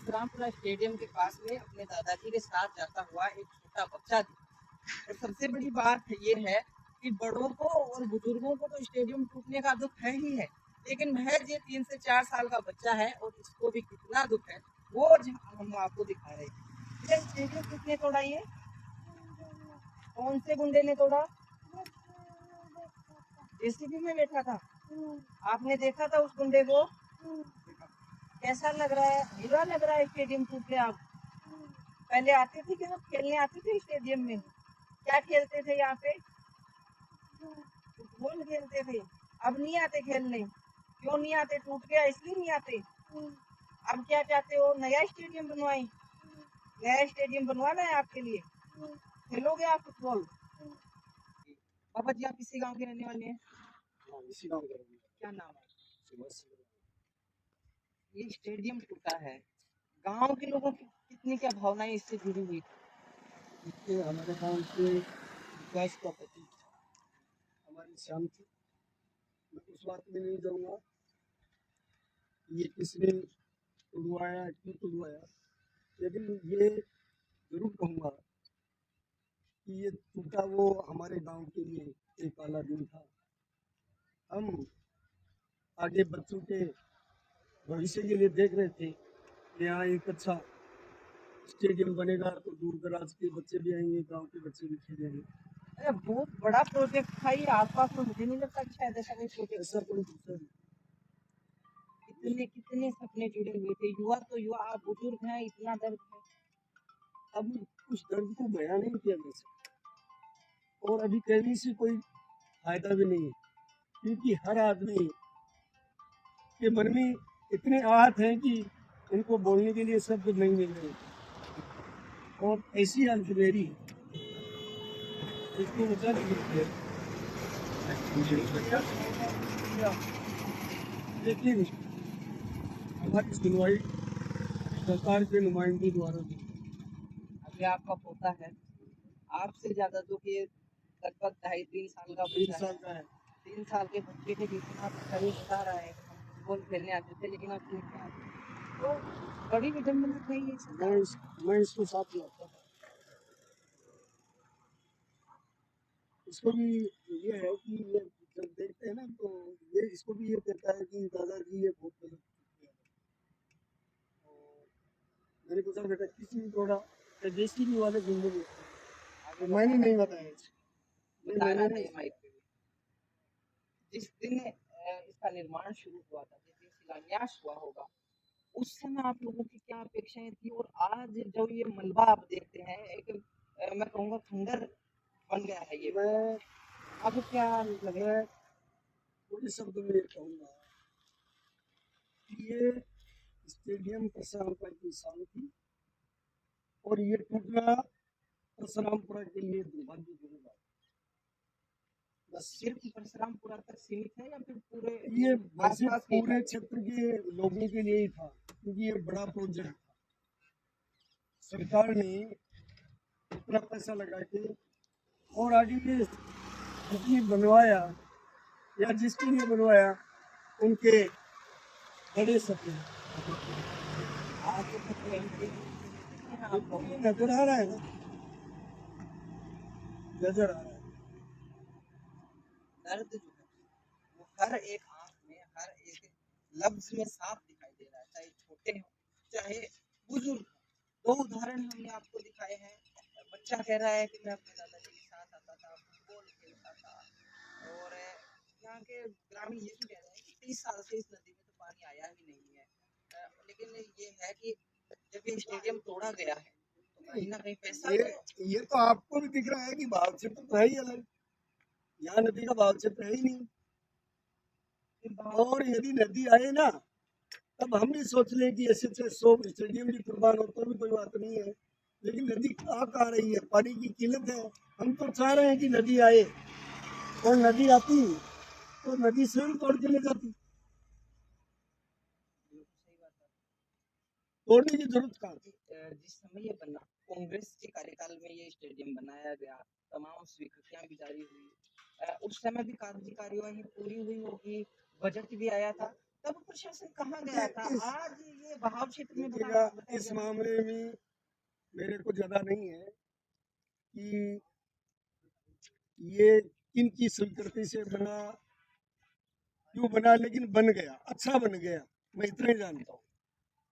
Parshurampura stadium के पास में अपने दादाजी के साथ जाता हुआ एक छोटा बच्चा था। और सबसे बड़ी बात ये है कि बड़ों को और बुजुर्गों को तो स्टेडियम टूटने का दुख है ही है, लेकिन महज ये 3 से 4 साल का बच्चा है और इसको भी कितना दुख है वो हम आपको दिखा रहे हैं। ये स्टेडियम किसने तोड़ा? ये कौन से गुंडे ने तोड़ा? जेसीबी में बैठा था। आपने देखा था उस गुंडे को? कैसा लग रहा है? बुरा लग रहा है स्टेडियम टूट गया। आप पहले आते थे क्या? खेलने आते थे स्टेडियम में? क्या खेलते थे यहाँ पे? फुटबॉल खेलते थे। अब नहीं आते खेलने? क्यों नहीं आते? टूट गया इसलिए नहीं आते? अब क्या चाहते हो? नया स्टेडियम बनवाएं? नया स्टेडियम बनवाना है आपके लिए? खेलोगे आप फुटबॉल? पापा जी, आप इसी गांव के रहने वाले हैं? इसी गांव के। क्या नाम है? ये स्टेडियम टूटा है, गांव के लोगों की कितनी क्या भावनाएं इससे जुड़ी हुई थी? इससे हमारे गांव के विकास का प्रतीक हमारी शान थी। मैं उस बात में नहीं जाऊंगा ये किसने तोड़वाया, क्यों तोड़वाया, लेकिन ये जरूर कहूँगा कि ये टूटा वो हमारे गांव के लिए एक काला दिन था। हम आगे बच्चों के भविष्य के लिए देख रहे थे कि यहाँ एक अच्छा स्टेडियम बनेगा तो दूर दराज के बच्चे भी आएंगे, गांव के बच्चे भी खेलेंगे। अरे बहुत बड़ा प्रोजेक्ट था ये आपका, तो मुझे नहीं लगता कि शायद ऐसा कोई प्रोजेक्ट। ऐसा कोई दूसरा नहीं। कितने कितने सपने जुड़े हुए थे। युवा तो युवा, आप बुजुर्ग हैं, इतना दर्द है। अब उस दर्द को बयान नहीं किया जा सकता और अभी कहने से कोई फायदा भी नहीं है, क्योंकि हर आदमी के मन में इतने आहत हैं कि उनको बोलने के लिए शब्द नहीं मिल रहे और ऐसी अनसुलेरी इसको बचा दीजिए। लेकिन हमारी सुनवाई सरकार के नुमाइंदों द्वारा भी। अभी आपका पोता है, आपसे ज्यादा दुख ये लगभग 2.5-3 साल का 3 बच्चा साल है। का है। 3 साल के बच्चे के जितना कभी बता रहा है हम फुटबॉल खेलने आते थे, लेकिन अब नहीं आते। तो बड़ी विडम्बना है ये सब। मैं इसको साथ लाता था। इसको भी ये है कि ये जब देखते हैं ना तो ये इसको भी ये कहता है कि दादाजी ये बहुत गलत किया। और मैंने पूछा बेटा किसी ने तोड़ा, जेसीबी वाले गुंडे ने। मैंने नहीं बताया, बताना चाहिए माइक पे भी। जिस दिन इसका निर्माण शुरू हुआ था, जिस दिन शिलान्यास हुआ होगा, उस समय आप लोगों की क्या अपेक्षाएं थी? और आज जो ये मलबा आप देखते हैं, एक मैं कहूँगा खंडर बन गया है ये पूरा। अब क्या लगे? मैं थोड़े शब्द में ये कहूँगा कि ये स्टेडियम परशुरामपुरा की शान थी और ये टूटना परशुरामपुरा के लिए दुर्भाग्यपूर्ण बात। बस सिर्फ परशुरामपुरा तक सीमित है या फिर पूरे ये वैसे आसपास के पूरे क्षेत्र के लोगों के लिए ही था, क्योंकि ये बड़ा प्रोजेक्ट था। सरकार ने इतना पैसा लगा के और आगे ये जिसने बनवाया या जिसके लिए बनवाया उनके बड़े सपने नजर आ रहा है ना, नजर आ रहा है। दर्द जो है वो हर एक आंख में, हर एक लफ्ज में साफ दिखाई दे रहा है, चाहे छोटे हो चाहे बुजुर्ग हो। 2 उदाहरण हमने आपको दिखाए हैं। बच्चा कह रहा है कि मैं अपने दादाजी के साथ आता था, फुटबॉल खेलता था। और यहाँ के ग्रामीण ये भी कह रहे हैं कि 30 साल से इस नदी में तो पानी आया ही नहीं है। लेकिन ये है कि जब ये स्टेडियम तोड़ा गया है तो कहीं ना कहीं पैसा ये तो आपको भी दिख रहा है कि भाव क्षेत्र तो है ही अलग, यहाँ नदी का भाव क्षेत्र है ही नहीं। और यदि नदी आए ना तब हम भी सोच लें कि ऐसे 100 स्टेडियम भी कुर्बान हो तो भी कोई बात नहीं है, लेकिन नदी आ रही है, पानी की किल्लत है। हम तो चाह रहे हैं कि नदी आए और नदी आती तो नदी स्वयं तोड़ के ले जाती, तोड़ने की जरूरत कहाँ थी? जिस समय ये बना, कांग्रेस के कार्यकाल में ये स्टेडियम बनाया गया, तमाम स्वीकृतियां भी जारी हुई। उस समय भी कागजी कार्यवाही पूरी हुई होगी, बजट भी आया था। तब प्रशासन कहाँ गया था? आज ये बहाव क्षेत्र में देखिएगा, बताइए इस जरा। मामले में मेरे को ज्यादा नहीं है कि ये किनकी स्वीकृति से बना, क्यों बना, लेकिन बन गया, अच्छा बन गया, मैं इतना ही जानता हूँ।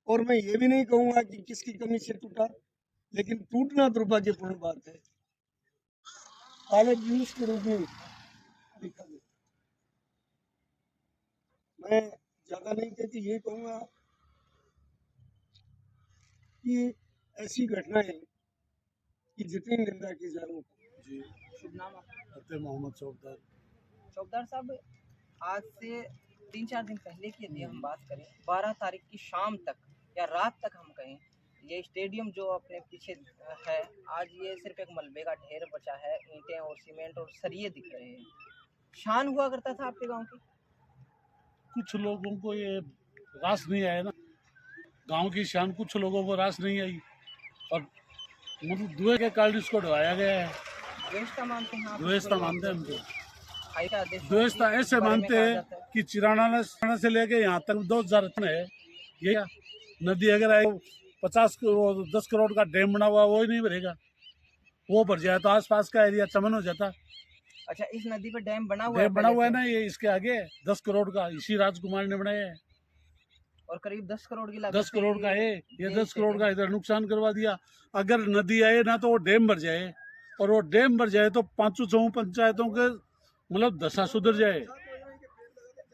और मैं ये भी नहीं कहूंगा कि किसकी कमी से टूटा, लेकिन टूटना दुर्भाग्यपूर्ण बात है। कॉलेज न्यूज के रूप में लिखा गया। मैं ज्यादा नहीं कहती, ये कहूंगा कि ऐसी घटनाएं कि जितनी निंदा की जाए उतनी। जी, शुभ नाम आपका? फतेह मोहम्मद चौकदार। चौकदार साहब, आज से 3-4 दिन पहले की यदि हम बात करें, 12 तारीख की शाम तक या रात तक हम कहें, ये स्टेडियम जो अपने पीछे है, आज ये सिर्फ एक मलबे का ढेर बचा है। ईंटें और सीमेंट और सरिये दिख रहे हैं। शान हुआ करता था आपके गांव की? कुछ लोगों को ये रास नहीं आया ना, गांव की शान कुछ लोगों को रास नहीं आई, और मतलब दुए के कारण इसको ढवाया गया है। द्वेषता मानते हैं आप? द्वेषता मानते हैं हमको। हाई का आदेश द्वेषता के ऐसे बारे में मानते कहा हैं जाता है। कि चिराना से लेके यहाँ तक 2000 है, ये क्या? नदी अगर आए 10 करोड़ का डैम बना हुआ, वो ही नहीं भरेगा। वो भर जाए तो आसपास का एरिया चमन हो जाता। अच्छा, इस नदी पे डैम बना हुआ डैम बना हुआ है पहले ना, ये इसके आगे 10 करोड़ का इसी राजकुमार ने बनाया है। से? और करीब 10 करोड़ की लागत 10 से करोड़ का है ये, 10 करोड़ का स्टेडियम। इधर नुकसान करवा दिया। अगर नदी आए ना तो वो डैम भर जाए, और वो डैम भर जाए तो 5 पंचायतों के मतलब दशा सुधर जाए।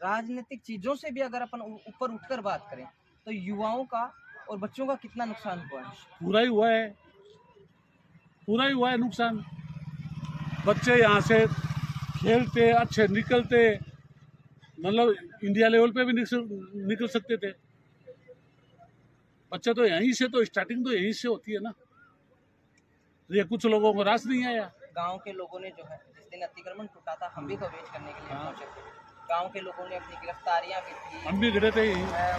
राजनीतिक चीजों से भी अगर अपन ऊपर उठकर बात करें तो युवाओं का और बच्चों का कितना नुकसान हुआ है? पूरा ही हुआ है, पूरा ही हुआ है नुकसान। बच्चे यहाँ से खेलते अच्छे निकलते, मतलब इंडिया लेवल पे भी निकल सकते थे बच्चे। तो यहीं से तो स्टार्टिंग तो यहीं से होती है ना। ये कुछ लोगों को रास नहीं आया। गांव के लोगों ने जो है, जिस दिन अतिक्रमण टूटा था, हम भी कवरेज करने के लिए पहुंचे थे। गांव के लोगों ने अपनी गिरफ्तारियां भी की। हम भी गिरे थे।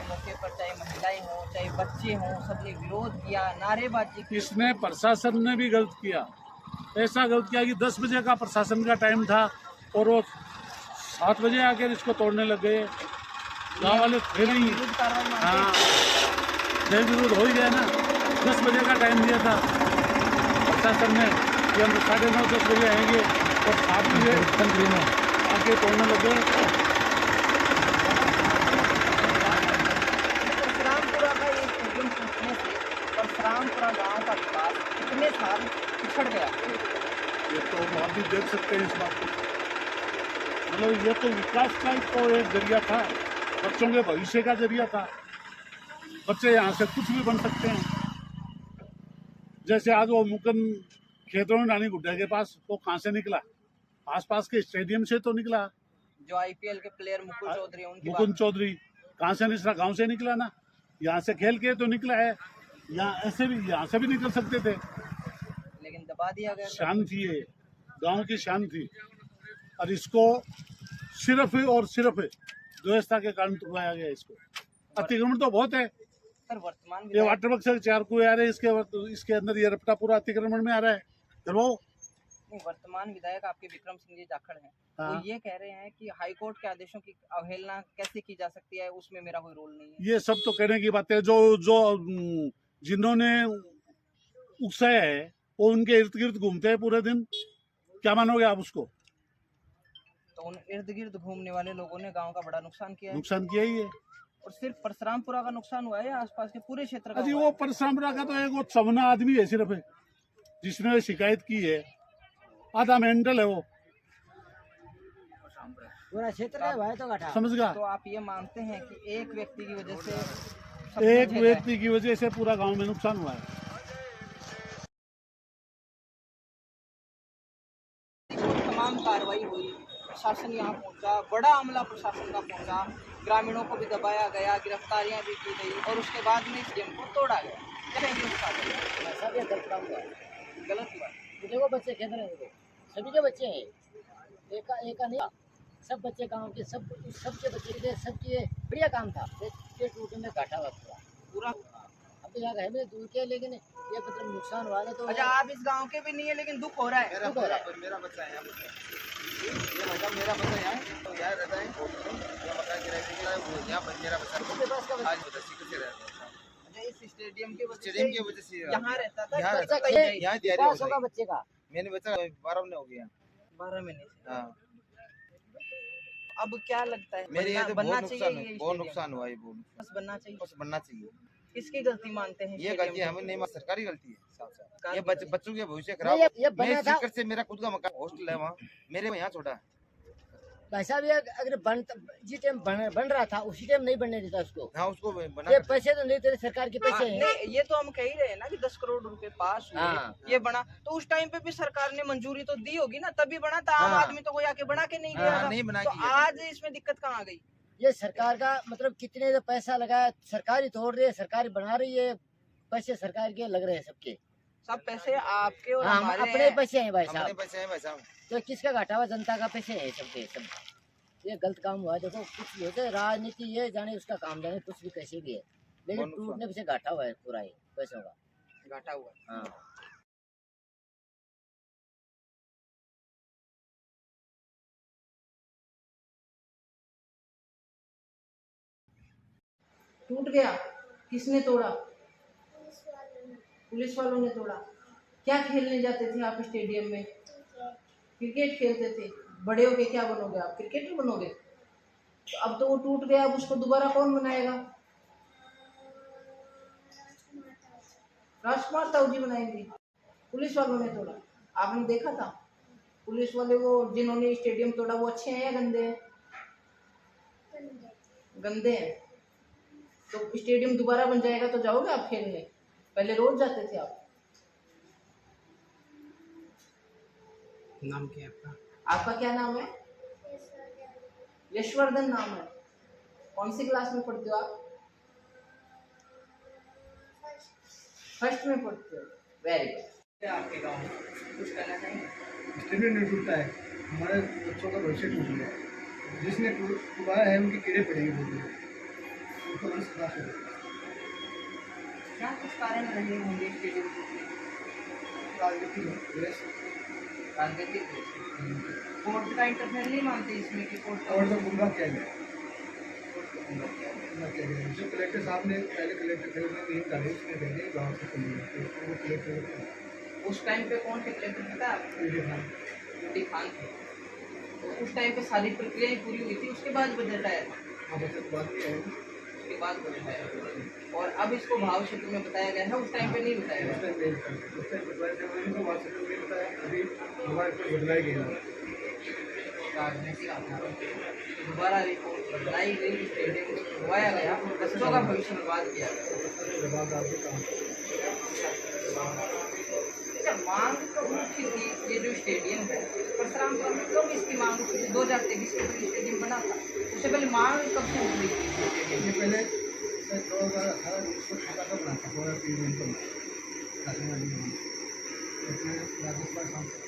मौके पर चाहे महिलाएं हों चाहे बच्चे हों, सबने विरोध किया, नारेबाजी की। इसमें प्रशासन ने भी गलत किया। ऐसा गलत किया कि 10 बजे का प्रशासन का टाइम था और वो 7 बजे आकर इसको तोड़ने लग गए। गाँव वाले थे नहीं। विरुद्ध कार्रवाई मानते हाँ, हैं? जय विरोध हो ही गया ना। 10 बजे का टाइम दिया था प्रशासन ने कि हम 9:30-10 बजे आएंगे, और 7 बजे आके तोड़ने लग गए। परशुरामपुरा का ये स्टेडियम टूटने से परशुरामपुरा गांव का विकास कितने साल पिछड़ गया? ये तो आप भी देख सकते हैं इस बात को। मतलब ये तो विकास का ही तो एक जरिया था, बच्चों के भविष्य का जरिया था। बच्चे यहाँ से कुछ भी बन सकते हैं। जैसे आज वो मुकन खेतों में नानी गुड्डा के पास, वो कहाँ से निकला? आसपास के स्टेडियम से तो निकला। जो आईपीएल के प्लेयर मुकुल चौधरी हैं, उनकी मुकुंद बात। चौधरी कहाँ से निकला? गांव से निकला ना। यहाँ से खेल के तो निकला है। यहाँ ऐसे भी, यहाँ से भी निकल सकते थे, लेकिन दबा दिया गया। शान थी ये, गांव की शान थी। और इसको सिर्फ और सिर्फ व्यवस्था के कारण तोड़ाया गया। इसको अतिक्रमण तो बहुत है। सर, वर्तमान ये विधायक वाटर बक्स 4 कुएं आ रहे हैं, इसके अंदर ये रपटा पूरा अतिक्रमण में आ रहा है। करवाओ। नहीं, वर्तमान विधायक आपके विक्रम सिंह जी जाखड़ हैं। हाँ। वो ये कह रहे हैं कि हाईकोर्ट के आदेशों की अवहेलना कैसे की जा सकती है, उसमें मेरा कोई रोल नहीं है। ये सब तो कहने की बातें। जो जो जिन्होंने उकसाया है वो उनके इर्द गिर्द घूमते हैं पूरे दिन। क्या मानोगे आप उसको? तो उन इर्द गिर्द घूमने वाले लोगों ने गांव का बड़ा नुकसान किया है। नुकसान किया ही है। और सिर्फ परशुरामपुरा का नुकसान हुआ है या आसपास के पूरे क्षेत्र का अजी हुआ वो है? परसरामपुरा का तो एक वो चवना आदमी है सिर्फ, जिसने शिकायत की है। आधा मेंटल है वो, पूरा क्षेत्र है भाई तो घटा। समझ गया? तो आप ये मानते हैं कि एक व्यक्ति की वजह से सब एक कुछ है? व्यक्ति की वजह से पूरा गांव में नुकसान हुआ है। तमाम कार्रवाई हुई, प्रशासन यहाँ पहुंचा, बड़ा अमला प्रशासन का पहुंचा, ग्रामीणों को भी दबाया गया, गिरफ्तारियां भी की गई, और उसके बाद में इस गेम को तोड़ा गया। क्या कहेंगे इस बात पे? सब ये गलत काम हुआ है। गलत हुआ। ये देखो बच्चे खेल रहे हैं, देखो सभी के बच्चे हैं, एक का नहीं, सब बच्चे गांव के, सबके बच्चे थे, सबकी ये बढ़िया काम था। ये टूटने में घाटा हुआ पूरा। पूरा अब तो यहाँ है मेरे दूर के, लेकिन ये मतलब नुकसान हुआ है तो अच्छा, आप इस गांव के भी नहीं है लेकिन दुख हो रहा है। दुख हो रहा है। मेरा बच्चा है यहाँ ये मतलब मेरा बच्चा यहाँ है, तो यहाँ रहता है, यहाँ मकान किराए से किराया, वो यहाँ पर मेरा बच्चा उसके पास का आज बता सीकर से रहता है। अच्छा, इस स्टेडियम की वजह स्टेडियम से की वजह से यहाँ रहता था, यहाँ बच्चा रहता कहीं था, नहीं। यहाँ दिहाड़ी पास होता होगा है। बच्चे का। मैंने बच्चा 12 महीने हो गया। 12 महीने से। हाँ अब क्या लगता है, मेरे यहाँ तो बनना बहुत चाहिए नुकसान ये बहुत स्टेडियम? नुकसान हुआ है, बहुत बस बनना चाहिए। बस बनना चाहिए। किसकी गलती मानते हैं? ये स्टेडियम गलती की? हमें नहीं मार, सरकारी गलती है साफ साफ। सरकार ये की गलती। बच्चों के भविष्य नहीं, खराब। ये बना मैं था। सीकर से मेरा खुद का मकान हॉस्टल है, वहाँ मेरे यहाँ छोड़ा। भाई साहब ये अगर जिस टाइम बन रहा था उसी टाइम नहीं बनने देता उसको। हाँ उसको बना ये पैसे तो नहीं तेरे सरकार के हाँ, पैसे हैं। नहीं, ये तो हम कह ही रहे हैं ना कि 10 करोड़ रुपए पास हुए, हाँ। ये बना तो उस टाइम पे भी सरकार ने मंजूरी तो दी होगी ना, तभी बना था। आम हाँ। आदमी तो कोई आके बना के नहीं हाँ, गया था। नहीं बना तो के गया। आज इसमें दिक्कत कहाँ आ गई? ये सरकार का मतलब कितने तो पैसा लगाया, सरकार ही तोड़ रही है, सरकार बना रही है, पैसे सरकार के लग रहे हैं सबके। सब पैसे आपके और हाँ, हमारे अपने पैसे हैं भाई अपने साहब। पैसे हैं भाई साहब। तो किसका घाटा हुआ? जनता का पैसे है सबके सब। ये गलत काम हुआ है। देखो कुछ भी होता है, राजनीति ये जाने उसका काम, जाने कुछ भी कैसे भी है, लेकिन बहुत नुकसान। टूटने पे से घाटा हुआ है पूरा ही पैसों का। घाटा हुआ। हाँ टूट गया, किसने तोड़ा? पुलिस वालों ने तोड़ा। क्या खेलने जाते थे आप स्टेडियम में? क्रिकेट खेलते थे। बड़े होके क्या बनोगे आप? क्रिकेटर बनोगे। तो अब तो वो टूट गया, अब उसको दोबारा कौन बनाएगा? राजकुमार ताऊ जी बनाएंगे। पुलिस वालों ने तोड़ा, आपने देखा था? पुलिस वाले वो जिन्होंने स्टेडियम तोड़ा वो अच्छे हैं या गंदे हैं? गंदे हैं। तो स्टेडियम दोबारा बन जाएगा तो जाओगे आप खेलने? पहले रोज जाते थे आप। नाम क्या है आपका? आपका क्या नाम है? यशवर्धन नाम है। कौन सी क्लास में पढ़ते हो आप? फर्स्ट में पढ़ते हो। Very good. आपके गाँव में कुछ करना चाहिए? स्टेडियम नहीं टूटता है, हमारे बच्चों का भविष्य टूट गया। जिसने टूटाया है उनके कीड़े पड़ेंगे बोलते हैं, उनको बस खराब हो गया। क्या कुछ कारण रहे होंगे स्टेडियम टूटने? राजनीति में देश राजनीतिक कोर्ट का इंटरफेयर नहीं मानते इसमें कि कोर्ट और तो गुमराह किया गया। गुमराह किया गया। जो कलेक्टर साहब ने पहले कलेक्टर थे उन्होंने नियम डाले, उसने भेजे गाँव से वो कलेक्टर उस टाइम पे कौन थे कलेक्टर पता है आपको? यूटी खान थे। तो उस टाइम पे सारी प्रक्रियाएं पूरी हुई थी, उसके बाद बजट आया था। हाँ बचत बात किया है। उसके बाद बजट आया और अब इसको भाव क्षेत्र में बताया गया है, उस टाइम पे नहीं बताया उस गया। टाइम नहीं बताया, उस टाइम बताया जब उनको बात से नहीं बताया, अभी हमारे को बदलाया गया। राजनीतिक आधारों पे दोबारा रिपोर्ट बनाई गई, स्टेडियम को खुलवाया गया, बच्चों का भविष्य बर्बाद किया गया। जवाब आपके काम अच्छा, मांग कब उठी थी ये जो स्टेडियम है? परशुरामपुर में कब इसकी मांग उठी थी? 2023 में स्टेडियम बना था, उससे पहले मांग कब से उठ रही थी स्टेडियम ये की? पहले 2018 उसको छोटा सा बना था, 2003 में राजस्थान सांसद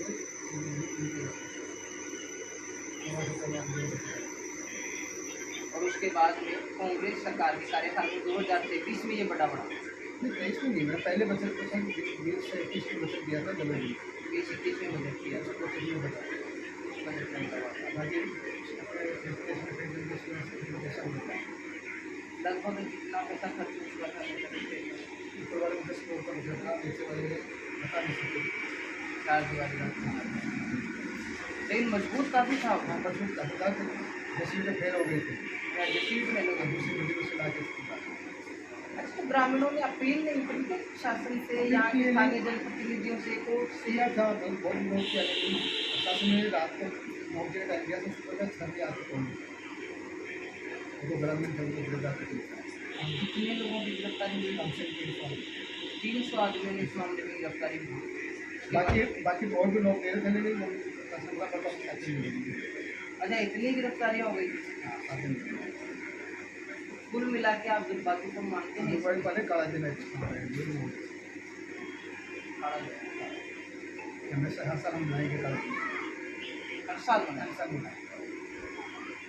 और उसके बाद में कांग्रेस सरकार के कार्यकाल में 2023 में ये बड़ा तेईस में नहीं, मैं पहले बचत 20 से 21 में बचत दिया था गलत 20-21 में बजट किया था। में बता बजट नहीं हुआ था। बाकी लगभग कितना पैसा खर्च हुआ था स्टेडियम? ऊपर वाले 10 करोड़ का बचत था, नीचे वाले बता नहीं सकते। 4 दीवारी का। लेकिन मजबूत काफी था वो। हाँ बचत का बता के 10 में फेल हो गए थे, सीट में लोग। दूसरी मंजिल से ला के अच्छा, तो ग्रामीणों ने अपील नहीं करी थी शासन से, यहाँ के स्थानीय जनप्रतिनिधियों से, कोर्ट से? किया था, बहुत लोग किया, लेकिन प्रशासन ने रात को मौके का दिया तो सुबह का 6 बजे आते पहुँचे। वो ग्रामीण थे, उनको गिरफ्तार कर लिया। कितने लोगों की गिरफ्तारी हुई? हमसे भी गिरफ्तार 300 आदमियों ने इस मामले में गिरफ्तारी हुई। बाकी और भी लोग गए थे, लेकिन वो प्रशासन का पता नहीं लगा। अच्छा, इतनी गिरफ्तारियाँ हो गई। कुल मिला के आप जब बातों को मानते हैं दुबई पहले काला दिन है, हमेशा हर साल हम मनाएंगे काला दिन, हर साल मनाएं। हर साल मनाएंगे।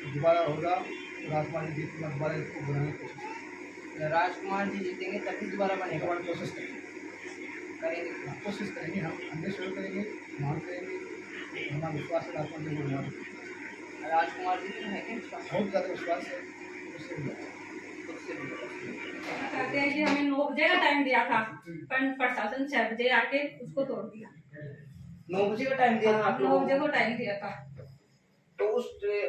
दोबारा होगा राजकुमार जी जीत, दोबारा इसको बनाने की कोशिश करेंगे। राजकुमार जी जीतेंगे तभी दोबारा बनेगा। दोबारा कोशिश करेंगे। करेंगे। कोशिश करेंगे, हम भी शुरू करेंगे, मांग करेंगे, हमारा विश्वास है राजकुमार जी को, राजकुमार जी को है क्या विश्वास? बहुत ज़्यादा विश्वास है उससे भी। उससे भी कहते हैं कि हमें 9 बजे का टाइम दिया था, पर प्रशासन 6 बजे आके उसको तोड़ दिया। 9 बजे का टाइम दिया था आप 9 लोगों बजे को, को टाइम दिया था, तो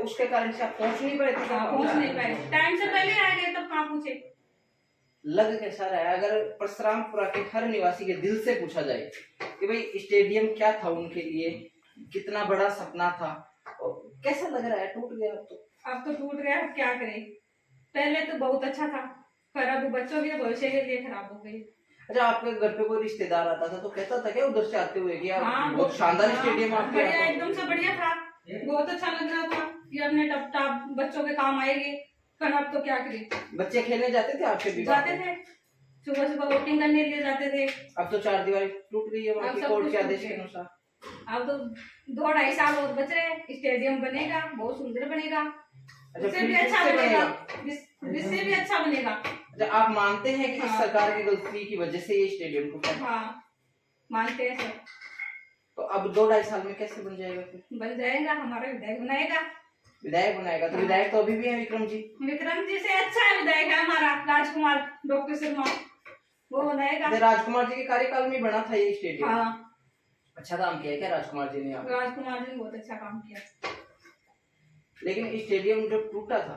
उसके कारण से आप पहुंच नहीं पाए थे? पहुंच नहीं पाए। टाइम से पहले आ गए तब कहाँ पूछे। लग कैसा रहा है अगर परशुरामपुरा के हर निवासी के दिल से पूछा जाए कि भाई स्टेडियम क्या था उनके लिए, कितना बड़ा सपना था, और कैसा लग रहा है? टूट गया अब तो टूट गया, अब क्या करें। पहले तो बहुत अच्छा था, पर अब बच्चों के भविष्य के लिए खराब हो गई। अच्छा, आपके घर पे कोई रिश्तेदार आता था तो कहता था क्या उधर से आते हुए कि यार हाँ, बहुत शानदार स्टेडियम आपके बढ़िया, यहाँ एकदम से बढ़िया था, बहुत अच्छा लग रहा था कि अपने टप टाप बच्चों के काम आएंगे। पर अब तो क्या करें। बच्चे खेलने जाते थे आपके भी? जाते थे, सुबह सुबह वोटिंग करने के लिए जाते थे। अब तो चार दीवारी टूट गई है वहाँ अब की सब कोर्ट कुछ के टूट आदेश के गया। अनुसार। अब तो 2-2.5 साल और बच रहे, स्टेडियम बनेगा, बहुत सुंदर बनेगा, अच्छा, उससे फिर भी अच्छा किससे बनेगा, बनेगा? इससे भी अच्छा बनेगा। अच्छा, आप मानते हैं कि इस हाँ। सरकार की गलती की वजह से ये स्टेडियम टूटा है? हाँ, मानते हैं सर। तो अब 2-2.5 साल में कैसे बन जाएगा? फिर बन जाएगा, हमारा विधायक बनाएगा। विधायक बनाएगा? तो विधायक तो अभी भी है विक्रम जी। विक्रम जी से अच्छा है विधायक है हमारा राजकुमार डॉक्टर शर्मा, वो बनाएगा। तो राजकुमार जी के कार्यकाल में बना था ये स्टेडियम? हाँ, अच्छा काम किया है क्या राजकुमार जी ने यहाँ पे? राजकुमार जी ने बहुत अच्छा काम किया। लेकिन स्टेडियम जब टूटा था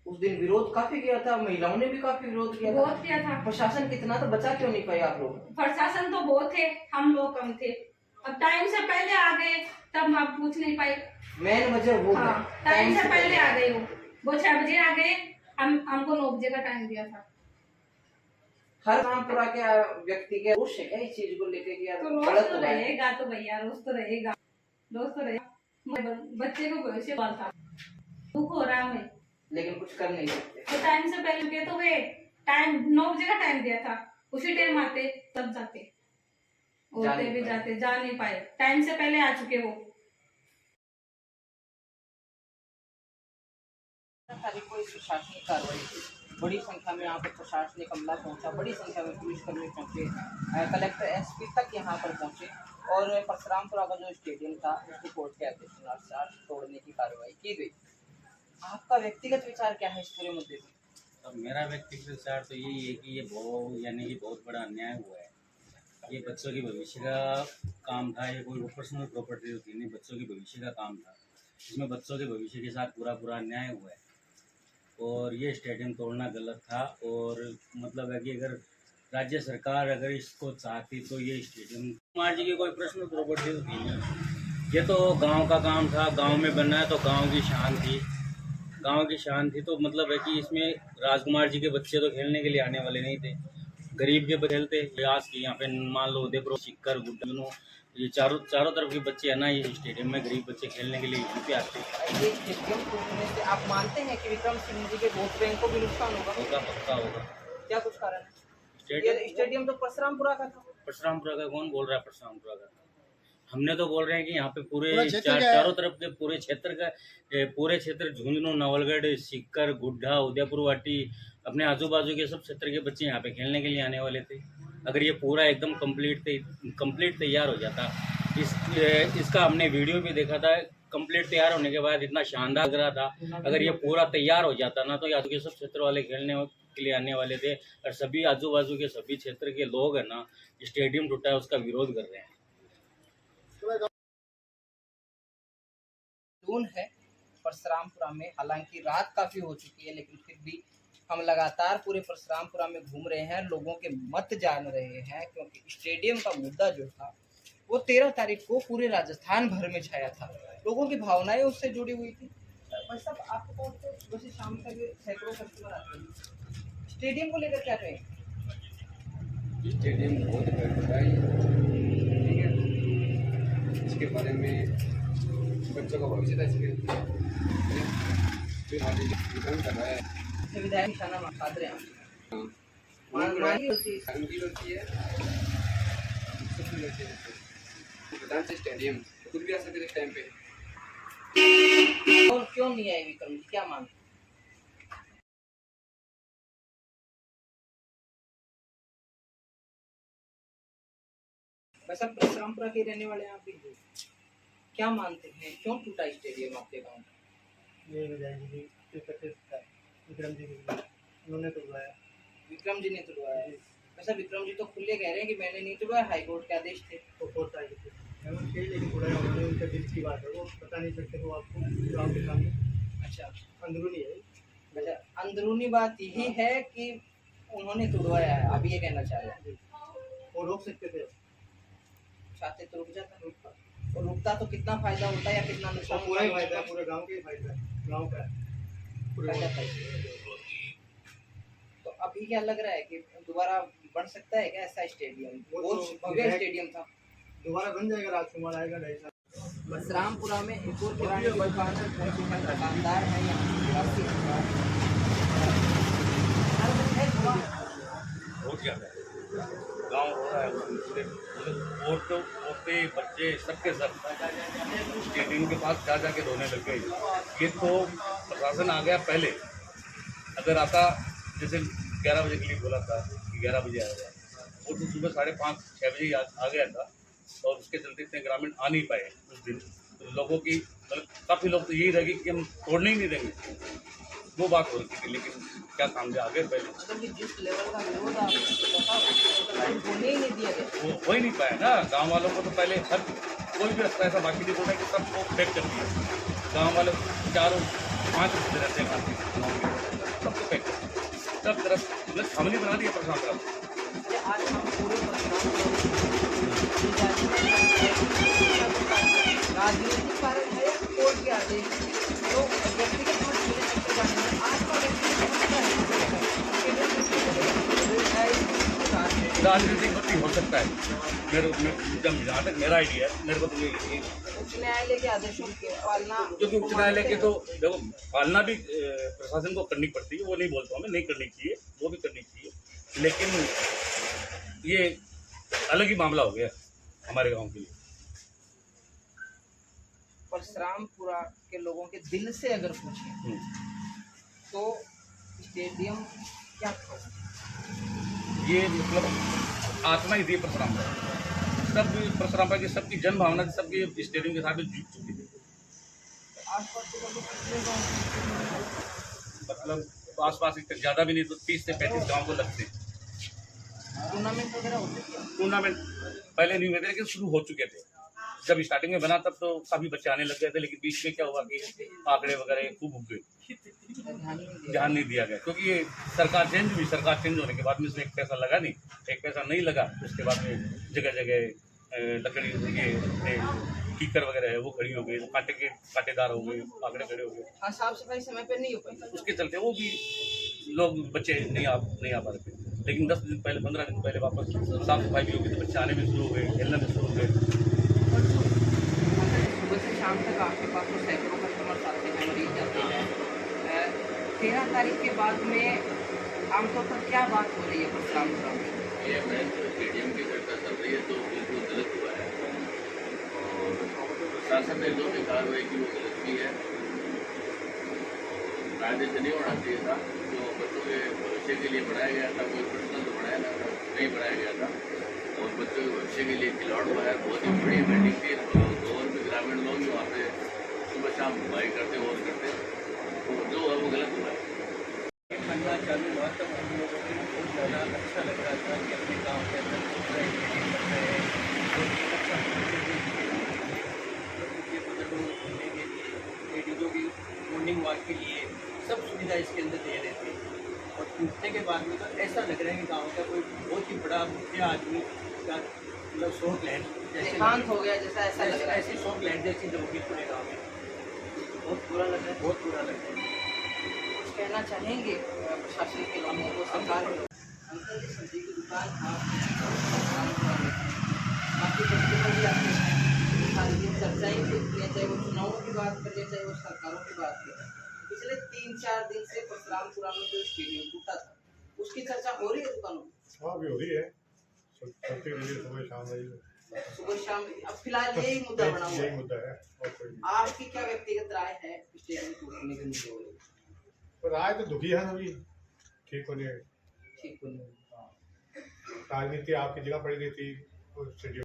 उस दिन विरोध काफी किया था, महिलाओं ने भी काफी विरोध किया था। बहुत किया था। प्रशासन कितना, तो बचा क्यों नहीं पाए आप लोग? प्रशासन तो बहुत थे, हम लोग कम थे। अब टाइम से पहले आ गए तब आप पूछ नहीं पाए। मेन वजह वो है हाँ, टाइम से पहले आ गए वो 6 बजे आ गए, हमको 9 बजे का टाइम दिया था। हर रामपुरा के व्यक्ति के रोष है क्या इस चीज को लेके कि यार तो रोज गलत तो हो रहा है? रहेगा, तो भैया रोज तो रहेगा, रोज तो रहेगा। बच्चे को भविष्य था, दुख हो रहा है हमें, लेकिन कुछ कर नहीं सकते। तो टाइम से पहले के तो वे टाइम 9 बजे का टाइम दिया था, उसी टाइम आते तब जाते, औरतें भी जाते, जा नहीं पाए, टाइम से पहले आ चुके वो। तारीख को इस प्रशासनिक कार्रवाई की, बड़ी संख्या में यहाँ पर प्रशासनिक अमला पहुंचा, बड़ी संख्या में पुलिसकर्मी पहुंचे, कलेक्टर एसपी तक यहाँ पर पहुंचे और परशुरामपुरा का जो स्टेडियम था उसको कोर्ट के आदेश के अनुसार तोड़ने की कार्रवाई की गई। आपका व्यक्तिगत विचार क्या है इस पूरे मुद्दे पर? अब मेरा व्यक्तिगत विचार तो यही है कि ये बहुत बड़ा अन्याय हुआ है। ये बच्चों के भविष्य का काम था, ये कोई पर्सनल प्रॉपर्टी होती नहीं, बच्चों के भविष्य का काम था, इसमें बच्चों के भविष्य के साथ पूरा अन्याय हुआ है और ये स्टेडियम तोड़ना गलत था। और मतलब है कि अगर राज्य सरकार अगर इसको चाहती तो ये स्टेडियम, कुमार जी की कोई पर्सनल प्रॉपर्टी तो थी नहीं, ये तो गांव का काम था, गांव में बनना है तो गांव की शान थी, गांव की शान थी। तो मतलब है कि इसमें राजकुमार जी के बच्चे तो खेलने के लिए आने वाले नहीं थे, गरीब के बच्चे खेलते। आज की यहाँ पे मान लो उदयपुर, सिक्कर, गुड्डनों, ये चारों तरफ के बच्चे है ना, ये स्टेडियम में गरीब बच्चे खेलने के लिए यहाँ पे आते हैं। ये स्टेडियम टूटने से आप मानते हैं कि विक्रम सिंह जी के वोट बैंक को भी नुकसान होगा? होगा, पक्का होगा। क्या कुछ कारण है? स्टेडियम ये स्टेडियम तो परशुरामपुरा का था। परशुरामपुरा का कौन बोल रहा है? परशुरामपुरा का हमने तो बोल रहे हैं कि यहाँ पे पूरा पूरे क्षेत्र का है। चारों तरफ के पूरे क्षेत्र झुंझुनू, नवलगढ़, सिक्कर, गुड्ढा, उदयपुर वाटी, अपने आजू बाजू के सब क्षेत्र के बच्चे यहाँ पे खेलने के लिए आने वाले थे। अगर ये पूरा एकदम कंप्लीट तैयार हो जाता, इसका हमने वीडियो भी देखा था, कंप्लीट तैयार होने के बाद इतना शानदार लग रहा था। अगर ये पूरा तैयार हो जाता ना तो आजू के सब क्षेत्र वाले खेलने के लिए आने वाले थे और सभी आजू बाजू के सभी क्षेत्र के लोग है ना, स्टेडियम टूटा है उसका विरोध कर रहे हैं। खून है परशुरामपुरा में, हालांकि रात काफी हो चुकी है लेकिन फिर भी हम लगातार पूरे परशुरामपुरा में घूम रहे हैं, लोगों के मत जान रहे हैं, क्योंकि स्टेडियम का मुद्दा जो था वो 13 तारीख को पूरे राजस्थान भर में छाया था, लोगों की भावनाएं उससे जुड़ी हुई थी। भाई साहब, आपके पास तो सुबह से शाम तक सैकड़ों कस्टमर आते हैं, स्टेडियम को लेकर क्या कहें? स्टेडियम बहुत बड़ा है, ठीक है, इसके बारे में बच्चों का भविष्य था, इसके फिर आगे विक्रम कर रहा है। विधायक निशाना मार रहे हैं हाँ, मानी होती है। उनकी गलती है, सबकी गलती है। प्रधान से स्टेडियम खुद भी आ सकते थे इस टाइम पे। और क्यों नहीं आए विक्रम जी, क्या मानते? वैसे परशुरामपुरा के रहने वाले हैं आप भी, क्या मानते हैं क्यों टूटा स्टेडियम आपके गाँव का? ये हो जाएगी कि विक्रम जी उन्होंने तोड़वाया। विक्रम जी ने तुड़वाया है। वैसे विक्रम जी तो खुले कह रहे हैं कि मैंने नहीं तुड़वाया, हाई कोर्ट के आदेश थे। तो कोर्ट आई थी लेकिन थोड़ा उन्होंने उनके दिल की बात है, वो बता नहीं सकते वो आपको गाँव के सामने। अच्छा, अंदरूनी है। अच्छा अंदरूनी बात यही है कि उन्होंने तुड़वाया है, आप ये कहना चाह रहे हैं? वो रोक सकते थे, चाहते तो रुक जाता, और रुकता तो कितना फायदा होता है या कितना नुकसान पूरा ही फायदा है, पूरे गांव के ही फायदा है, गांव का पूरे फायदा है। तो अभी क्या लग रहा है कि दोबारा बन सकता है क्या ऐसा स्टेडियम? वो बहुत तो भव्य स्टेडियम था। दोबारा बन जाएगा, राजकुमार आएगा 2.5 साल। परशुरामपुरा में एक और किराने की दुकान है, दुकानदार है यहाँ बहुत ज़्यादा है, गाँव हो रहा है मतलब औरतें बच्चे सबके सब स्टेडियम के पास जा जाके रोने लग गए। ये तो प्रशासन आ गया पहले, अगर आता जैसे 11 बजे के लिए बोला था कि 11 बजे आएगा, वो तो सुबह 5:30-6 बजे आ गया था, और उसके चलते इतने ग्रामीण आ नहीं पाए उस दिन। तो लोगों की मतलब काफ़ी लोग तो यही रहे कि हम तोड़ने ही नहीं देंगे, वो बात हो रही थी। लेकिन क्या काम से आगे पहले मतलब कि जिस लेवल का विरोध आपको होने ही नहीं दिया गया, वो हो ही नहीं पाया ना। गांव वालों को तो पहले हर कोई भी रास्ता ऐसा बाकी नहीं होता कि सबको फेंक कर दिया। गांव वाले 4-5 रहते हैं, सबको फेंक कर दिया, सब तरफ मतलब हमने बना दिया परशुरामपुरा। आज हम पूरे राजनीतिक कारण है या कोर्ट के आदेश, तो व्यक्तिगत रूप से जाने में आज का राजनीतिक गति हो सकता है, जहाँ तक मेरा आइडिया है, मेरे को तो ये उच्च न्यायालय के आदेशों की पालना, क्योंकि उच्च न्यायालय के तो देखो पालना भी प्रशासन को करनी पड़ती है, वो नहीं बोलता हूँ मैं नहीं करनी चाहिए, वो भी करनी चाहिए, लेकिन ये अलग ही मामला हो गया हमारे गांव के लिए। परशुरामपुरा के लोगों के दिल से अगर पूछें तो स्टेडियम क्या था? ये मतलब आत्मा ही थी परशुरामपुरा, सब परशुरामपुरा की सबकी जन भावना थी, सबकी स्टेडियम के साथ जुट चुकी थी। आसपास के लोग कितने गाँव मतलब आसपास ज़्यादा भी नहीं तो 30 से 35 गाँव को लगते हैं। टूर्नामेंट वगैरह होते थे? टूर्नामेंट पहले नहीं हुए थे, लेकिन शुरू हो चुके थे। जब स्टार्टिंग में बना तब तो काफ़ी बच्चे आने लग गए थे, लेकिन बीच में क्या हुआ कि आंकड़े वगैरह खूब उग गए, ध्यान नहीं दिया गया, क्योंकि ये सरकार चेंज हुई। सरकार चेंज होने के बाद में इसमें एक पैसा लगा नहीं, एक पैसा नहीं लगा। उसके बाद में जगह जगह लकड़ी ये कीकर वगैरह है वो खड़ी हो गई, कांटेदार हो गए, आंकड़े खड़े हो गए। हाँ, साफ सफाई समय पे नहीं हो पाई, उसके चलते वो भी लोग बच्चे नहीं आ पा रहे थे। लेकिन 10 दिन पहले 15 दिन पहले वापस साफ सफाई भी होगी तो बच्चे आने में शुरू हो गए, खेलने में शुरू हो गए। सुबह से शाम तक आपके पास तो सैकड़ों कस्टमर आते हैं, मरीज जाते हैं। 13 तारीख के बाद में आमतौर पर क्या बात हो रही है परशुरामपुरा में? ये मैच स्टेडियम की चर्चा चल रही है तो बिल्कुल गलत हुआ है, और प्रशासन ने जो भी कार्रवाई की वो गलत की है। कायदे से नहीं होना चाहिए था, जो बच्चों के भविष्य के लिए बढ़ाया गया था, कोई पर्सनल तो बढ़ाया नहीं बढ़ाया गया था, और बच्चों के भविष्य के लिए खिलौड़ हुआ है। बहुत ही बड़ी मीटिंग थी, और भी ग्रामीण लोग भी वहाँ पे सुबह शाम सफाई करते और करते, तो जो है वो गलत हुआ है। बनना चालू हुआ तब हम लोगों को बहुत ज़्यादा अच्छा लग रहा था कि अपने गाँव के अंदर पूरा स्टेडियम बन रहा है, और ये अच्छा घूमने के लिए, लेडीज़ों की मॉर्निंग वॉक के लिए सब सुविधा इसके अंदर दे रहे थे। और टूटने के बाद में तो ऐसा लग रहा है कि गाँव का कोई बहुत ही बड़ा मुखिया आदमी का मतलब शॉर्ट लैंड जैसे हो गया, जैसा ऐसा लग रहा है, ऐसी शॉर्ट लैंड जैसी होगी पूरे गाँव में। बहुत बुरा लग रहा है, बहुत बुरा लग रहा है। कुछ कहना चाहेंगे प्रशासन के लोगों को, सरकार को? अंकल जी, सब्जी की दुकान काफ़ी कस्टमर भी आते हैं, सारी दिन चर्चा ही होती है, चाहे वो चुनावों की बात करें चाहे वो सरकारों की बात करें। पिछले 3-4 दिन से परशुरामपुरा में जो स्टेडियम टूटा था उसकी चर्चा हो रही है दुकानों में? हाँ, अभी हो रही है, चलती रही है सुबह शाम रही, सुबह शाम। अब फिलहाल यही मुद्दा बना हुआ यही है। मुद्दा है और कोई नहीं। आपकी क्या व्यक्तिगत राय है स्टेडियम टूटने के मुद्दे को लेकर? पर राय तो दुखी है अभी ठीक होने, ठीक होने राजनीति आपकी जगह पड़ी रही थी,